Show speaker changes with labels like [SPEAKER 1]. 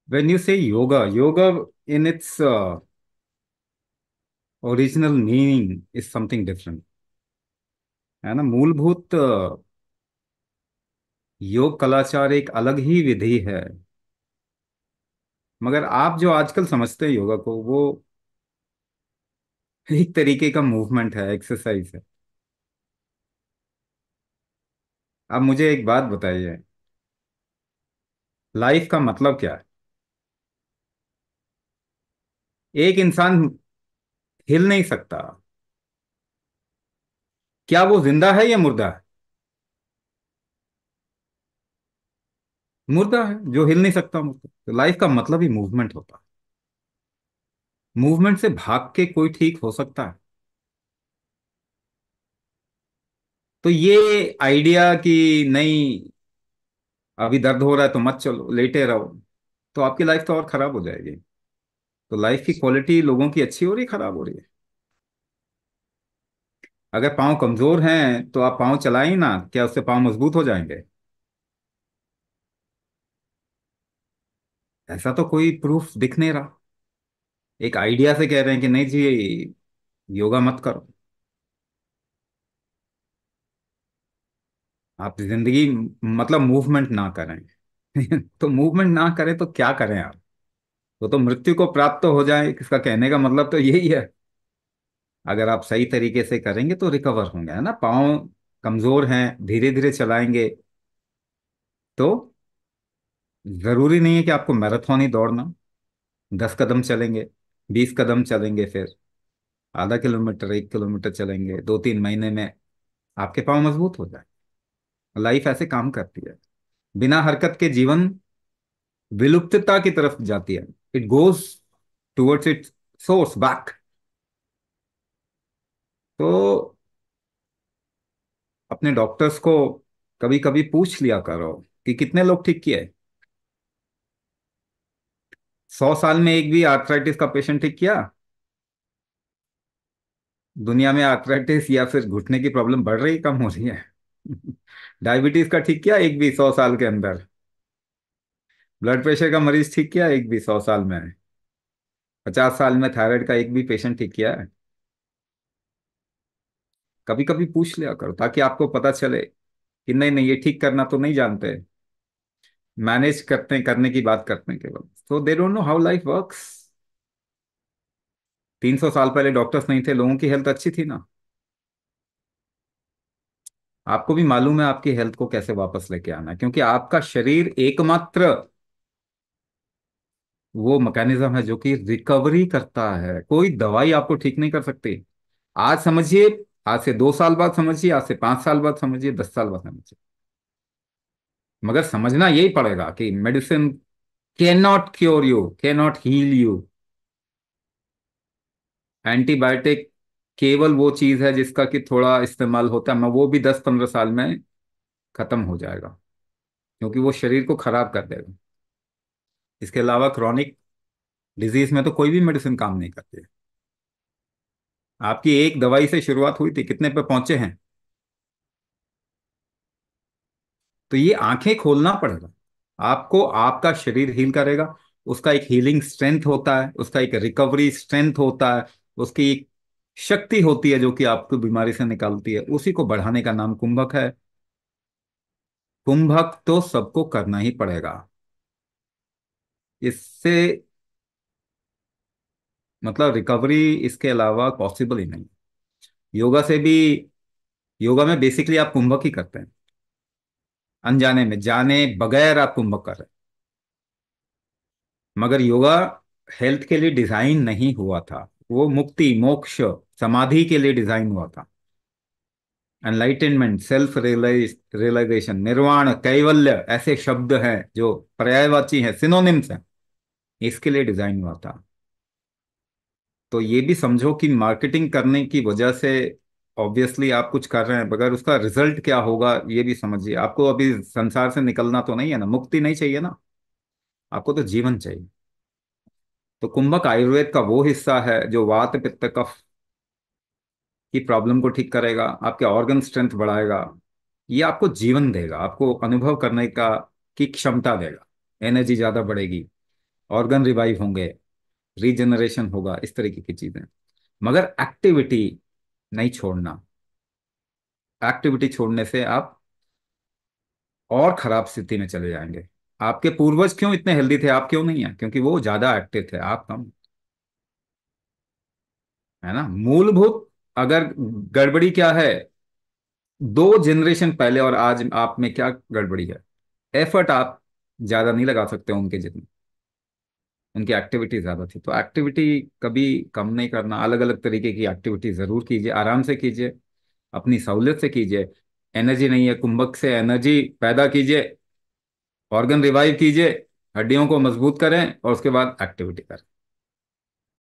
[SPEAKER 1] When you say yoga in its original meaning is something different. है ना, मूलभूत योग कलाचार एक अलग ही विधि है। मगर आप जो आजकल समझते हैं योगा को, वो एक तरीके का मूवमेंट है, एक्सरसाइज है। अब मुझे एक बात बताइए, लाइफ का मतलब क्या है? एक इंसान हिल नहीं सकता, क्या वो जिंदा है या मुर्दा है? मुर्दा है जो हिल नहीं सकता, मुर्दा। तो लाइफ का मतलब ही मूवमेंट होता है। मूवमेंट से भाग के कोई ठीक हो सकता है? तो ये आइडिया कि नहीं, अभी दर्द हो रहा है तो मत चलो, लेटे रहो, तो आपकी लाइफ तो और खराब हो जाएगी। तो लाइफ की क्वालिटी लोगों की अच्छी हो रही है, खराब हो रही है? अगर पाँव कमजोर हैं तो आप पाँव चलाएं ना, क्या उससे पाँव मजबूत हो जाएंगे? ऐसा तो कोई प्रूफ दिख नहीं रहा। एक आइडिया से कह रहे हैं कि नहीं जी, योगा मत करो। आप जिंदगी मतलब मूवमेंट ना करें। तो मूवमेंट ना करें तो क्या करें आप? तो मृत्यु को प्राप्त तो हो जाए, इसका कहने का मतलब तो यही है। अगर आप सही तरीके से करेंगे तो रिकवर होंगे, है ना। पाँव कमजोर हैं, धीरे धीरे चलाएंगे तो जरूरी नहीं है कि आपको मैराथन ही दौड़ना। 10 कदम चलेंगे, 20 कदम चलेंगे, फिर आधा किलोमीटर, 1 किलोमीटर चलेंगे, 2-3 महीने में आपके पाँव मजबूत हो जाए। लाइफ ऐसे काम करती है। बिना हरकत के जीवन विलुप्तता की तरफ जाती है। It goes towards it's source back. तो अपने डॉक्टर्स को कभी कभी पूछ लिया करो कि कितने लोग ठीक किए। 100 साल में एक भी आर्थराइटिस का पेशेंट ठीक किया? दुनिया में आर्थराइटिस या फिर घुटने की प्रॉब्लम बढ़ रही, कम हो रही है? डायबिटीज का ठीक किया एक भी 100 साल के अंदर? ब्लड प्रेशर का मरीज ठीक किया एक भी 100 साल में? 50 साल में थायराइड का एक भी पेशेंट ठीक किया है? कभी कभी पूछ लिया करो ताकि आपको पता चले कि नहीं नहीं, ये ठीक करना तो नहीं जानते, मैनेज करते करने की बात करते हैं केवल। So they don't know how life works. 300 साल पहले डॉक्टर्स नहीं थे, लोगों की हेल्थ अच्छी थी ना। आपको भी मालूम है आपकी हेल्थ को कैसे वापस लेके आना है, क्योंकि आपका शरीर एकमात्र वो मैकेनिज्म है जो कि रिकवरी करता है। कोई दवाई आपको ठीक नहीं कर सकती। आज समझिए, आज से 2 साल बाद समझिए, आज से 5 साल बाद समझिए, 10 साल बाद समझिए। मगर समझना यही पड़ेगा कि medicine can not cure you, can not heal you. Antibiotic केवल वो चीज है जिसका कि थोड़ा इस्तेमाल होता है, मैं वो भी 10-15 साल में खत्म हो जाएगा, क्योंकि वो शरीर को खराब कर देगा। इसके अलावा क्रॉनिक डिजीज में तो कोई भी मेडिसिन काम नहीं करती है। आपकी एक दवाई से शुरुआत हुई थी, कितने पे पहुंचे हैं? तो ये आंखें खोलना पड़ेगा आपको। आपका शरीर हील करेगा, उसका एक हीलिंग स्ट्रेंथ होता है, उसका एक रिकवरी स्ट्रेंथ होता है, उसकी एक शक्ति होती है जो कि आपको बीमारी से निकालती है। उसी को बढ़ाने का नाम कुंभक है। कुंभक तो सबको करना ही पड़ेगा। इससे मतलब रिकवरी इसके अलावा पॉसिबल ही नहीं। योगा से भी, योगा में बेसिकली आप कुंभक ही करते हैं, अनजाने में, जाने बगैर आप कुंभक कर रहे हैं। मगर योगा हेल्थ के लिए डिजाइन नहीं हुआ था। वो मुक्ति, मोक्ष, समाधि के लिए डिजाइन हुआ था। एनलाइटनमेंट, सेल्फ रियलाइजेशन, निर्वाण, कैवल्य ऐसे शब्द हैं जो पर्यायवाची हैं, सिनोनिम्स हैं। इसके लिए डिजाइन हुआ था। तो ये भी समझो कि मार्केटिंग करने की वजह से ऑब्वियसली आप कुछ कर रहे हैं, मगर उसका रिजल्ट क्या होगा ये भी समझिए। आपको अभी संसार से निकलना तो नहीं है ना, मुक्ति नहीं चाहिए ना, आपको तो जीवन चाहिए। तो कुंभक आयुर्वेद का वो हिस्सा है जो वात पित्त कफ की प्रॉब्लम को ठीक करेगा, आपके ऑर्गन स्ट्रेंथ बढ़ाएगा। ये आपको जीवन देगा, आपको अनुभव करने का की क्षमता देगा, एनर्जी ज्यादा बढ़ेगी। ऑर्गन रिवाइव होंगे, रीजनरेशन होगा, इस तरीके की चीजें। मगर एक्टिविटी नहीं छोड़ना। एक्टिविटी छोड़ने से आप और खराब स्थिति में चले जाएंगे। आपके पूर्वज क्यों इतने हेल्दी थे, आप क्यों नहीं है? क्योंकि वो ज्यादा एक्टिव थे, आप कम। है ना? मूलभूत अगर गड़बड़ी क्या है, 2 जनरेशन पहले और आज आप में क्या गड़बड़ी है? एफर्ट आप ज्यादा नहीं लगा सकते उनके जितने। उनकी एक्टिविटी ज्यादा थी, तो एक्टिविटी कभी कम नहीं करना। अलग अलग तरीके की एक्टिविटी जरूर कीजिए, आराम से कीजिए, अपनी सहूलियत से कीजिए। एनर्जी नहीं है, कुंभक से एनर्जी पैदा कीजिए, ऑर्गन रिवाइव कीजिए, हड्डियों को मजबूत करें और उसके बाद एक्टिविटी करें।